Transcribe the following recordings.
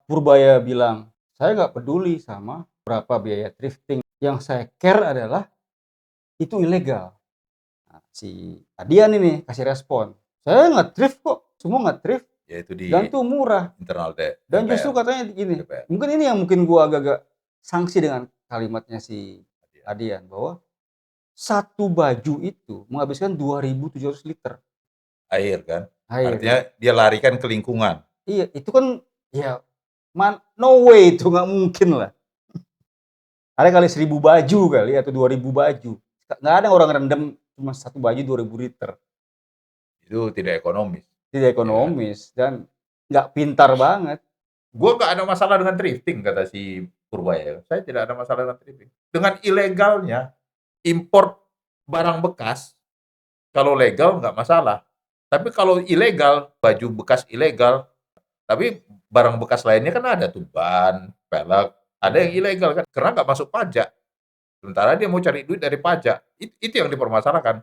Purbaya bilang, "Saya nggak peduli sama berapa biaya thrifting, yang saya care adalah itu ilegal." Nah, si Adian ini kasih respon, "Saya nge-thrift kok, semua nge-thrift Yaitu dan di tuh murah." internal Dan justru MPR, katanya gini, DPR. mungkin ini yang mungkin gua agak-agak sanksi dengan kalimatnya si Iya. Adian, bahwa satu baju itu menghabiskan 2.700 liter Air kan, air. artinya dia larikan ke lingkungan. Iya, itu kan ya no way itu, nggak mungkin lah. Ada kali 1.000 baju kali atau 2.000 baju. Nggak ada orang rendam cuma satu baju 2.000 liter. Itu tidak ekonomis, Tidak ya kan. ekonomis dan nggak pintar banget. Gua nggak ada masalah dengan thrifting kata si Purbaya, saya tidak ada masalah dengan thrifting. Dengan ilegalnya import barang bekas, kalau legal nggak masalah. Tapi kalau ilegal, baju bekas ilegal, tapi barang bekas lainnya kan ada tuh ban, pelek, ada yang ilegal kan, karena nggak masuk pajak. Sementara dia mau cari duit dari pajak, itu yang dipermasalahkan.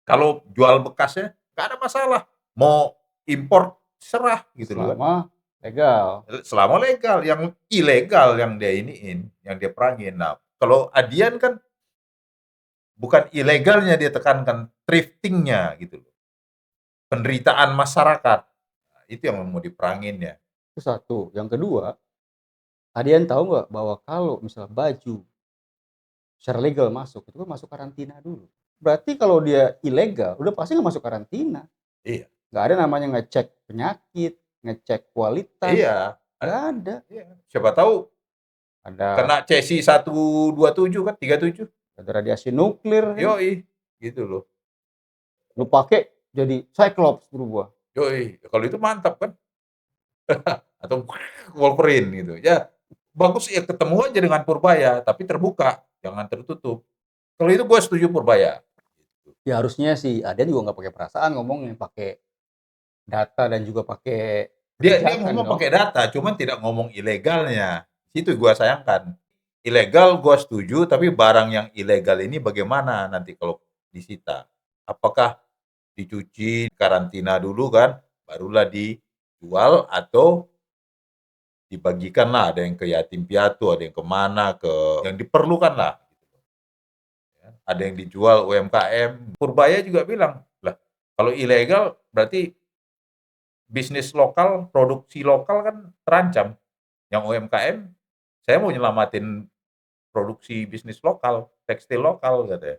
Kalau jual bekasnya nggak ada masalah, mau impor serah gitu loh kan. Selama legal. Selama legal, yang ilegal yang dia iniin, yang dia perangin. Nah, kalau Adian kan bukan ilegalnya dia tekankan, thrifting-nya gitu loh. Penderitaan masyarakat. Nah, itu yang mau diperangin ya. Itu satu. Yang kedua, Adian tahu nggak bahwa kalau misalnya baju secara legal masuk, itu kan masuk karantina dulu. Berarti kalau dia ilegal, udah pasti nggak masuk karantina. Iya. Nggak ada namanya ngecek penyakit, ngecek kualitas, Iya. nggak ada. Iya. Siapa tahu Ada kena Cesi 127 kan, 37. ada radiasi nuklir kan. Yoi, gitu loh. Lu pakai jadi Cyclops berubah. Yoi, kalau itu mantap kan. Atau Wolverine gitu. Ya, bagus ya ketemu aja dengan Purbaya, tapi terbuka, jangan tertutup. Kalau itu gue setuju Purbaya. Ya harusnya sih Adian juga nggak pakai perasaan ngomongnya, pakai data dan juga pakai Dia kebijakan ngomong dong. pakai data, cuman tidak ngomong ilegalnya. Itu gua sayangkan. Ilegal gua setuju, tapi barang yang ilegal ini bagaimana nanti kalau disita? Apakah dicuci, karantina dulu kan, barulah dijual atau dibagikan lah, ada yang ke yatim piatu, ada yang kemana, ke yang diperlukan lah. Ada yang dijual UMKM. Purbaya juga bilang, lah kalau ilegal berarti bisnis lokal, produksi lokal kan terancam. Yang UMKM, saya mau nyelamatin produksi bisnis lokal, tekstil lokal katanya.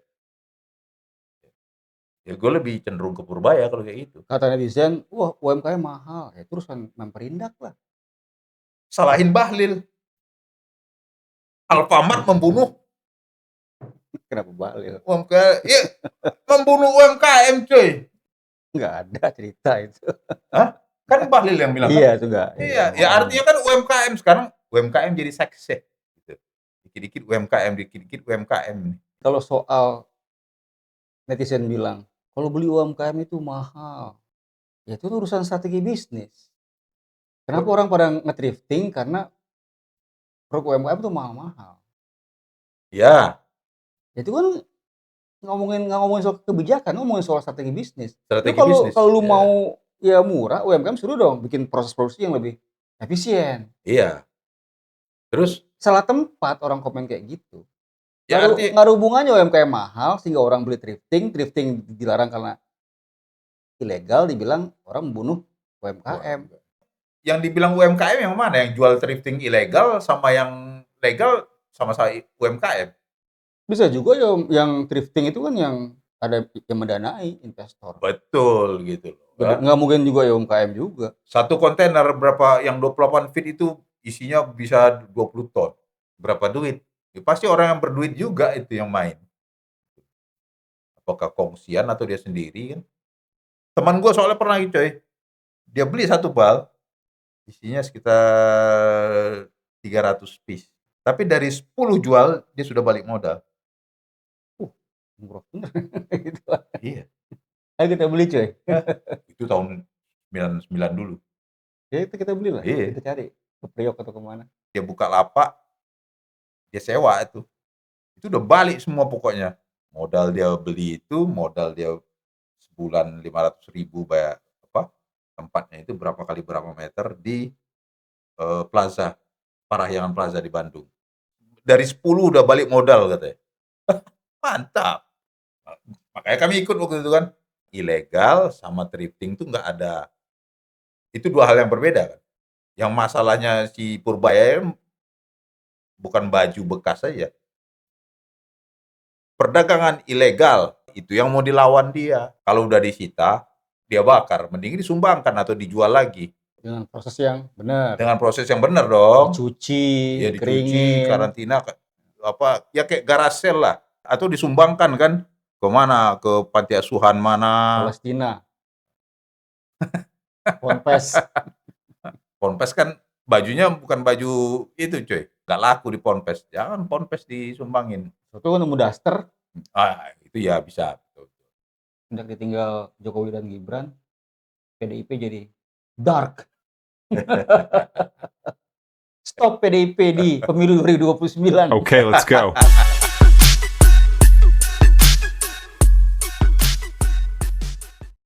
Ya gue lebih cenderung ke Purbaya kalau kayak gitu. Kata netizen, wah UMKM mahal, ya terus memperindak lah. Salahin Bahlil. Alfamart membunuh Kenapa Bahlil? UMKM. Ya, membunuh UMKM cuy. Nggak ada cerita itu. Hah? Kan Bahlil yang bilang kan? Iya juga, iya Iya, ya makanya. artinya kan UMKM sekarang UMKM jadi seksi gitu. Dikit-dikit UMKM, dikit-dikit UMKM. Kalau soal netizen bilang, kalau beli UMKM itu mahal, ya itu urusan strategi bisnis. Kenapa orang pada nge-thrifting? Karena produk UMKM itu mahal-mahal. Ya, Ya itu kan nggak ngomongin soal kebijakan, ngomongin soal strategi bisnis. Lu strategi kalau bisnis. kalau lu Ya. mau ya murah, UMKM suruh dong bikin proses produksi yang lebih efisien. Iya. Terus Salah tempat orang komen kayak gitu. ya arti Nggak ada hubungannya UMKM mahal sehingga orang beli thrifting, thrifting dilarang karena ilegal, dibilang orang membunuh UMKM. yang dibilang UMKM yang mana? Yang jual thrifting ilegal sama yang legal sama-sama UMKM? Bisa juga yang thrifting itu kan yang ada yang mendanai investor. Betul gitu loh kan. Nggak mungkin juga ya UMKM juga. Satu kontainer berapa yang 28 feet itu isinya bisa 20 ton. Berapa duit? Ya, pasti orang yang berduit juga itu yang main. Apakah kongsian atau dia sendiri kan? Teman gue soalnya pernah gitu coy. Dia beli satu bal, isinya sekitar 300 piece. Tapi dari 10 jual, dia sudah balik modal. Murah bener gitu. Iya. Ayo kita beli coy. Itu tahun 99 dulu. Ya itu kita belilah, Iya. kita cari ke Priok atau kemana. Dia buka lapak, dia sewa itu. Itu udah balik semua pokoknya. Modal dia beli itu, modal dia sebulan 500.000 bayar apa? Tempatnya itu berapa kali berapa meter di Plaza, Parahyangan Plaza di Bandung. Dari 10 udah balik modal katanya. Mantap. Makanya kami ikut waktu itu kan. Ilegal sama thrifting tuh nggak ada. Itu 2 hal yang berbeda kan. Yang masalahnya si Purbaya bukan baju bekas saja. Perdagangan ilegal itu yang mau dilawan dia. Kalau udah disita, dia bakar. Mending disumbangkan atau dijual lagi. Dengan proses yang benar. Dengan proses yang benar dong. Dicuci, Ya dicuci, dikeringin. karantina, ya kayak garage sale lah. Atau disumbangkan kan ke mana? Ke panti asuhan mana. Palestina. Ponpes. Ponpes kan bajunya bukan baju itu cuy. Nggak laku di Ponpes. Jangan Ponpes disumbangin. Itu kan nemu daster. Itu ya bisa. Hendak ditinggal Jokowi dan Gibran, PDIP jadi dark. Stop PDIP di pemilu 2029. Okay, let's go.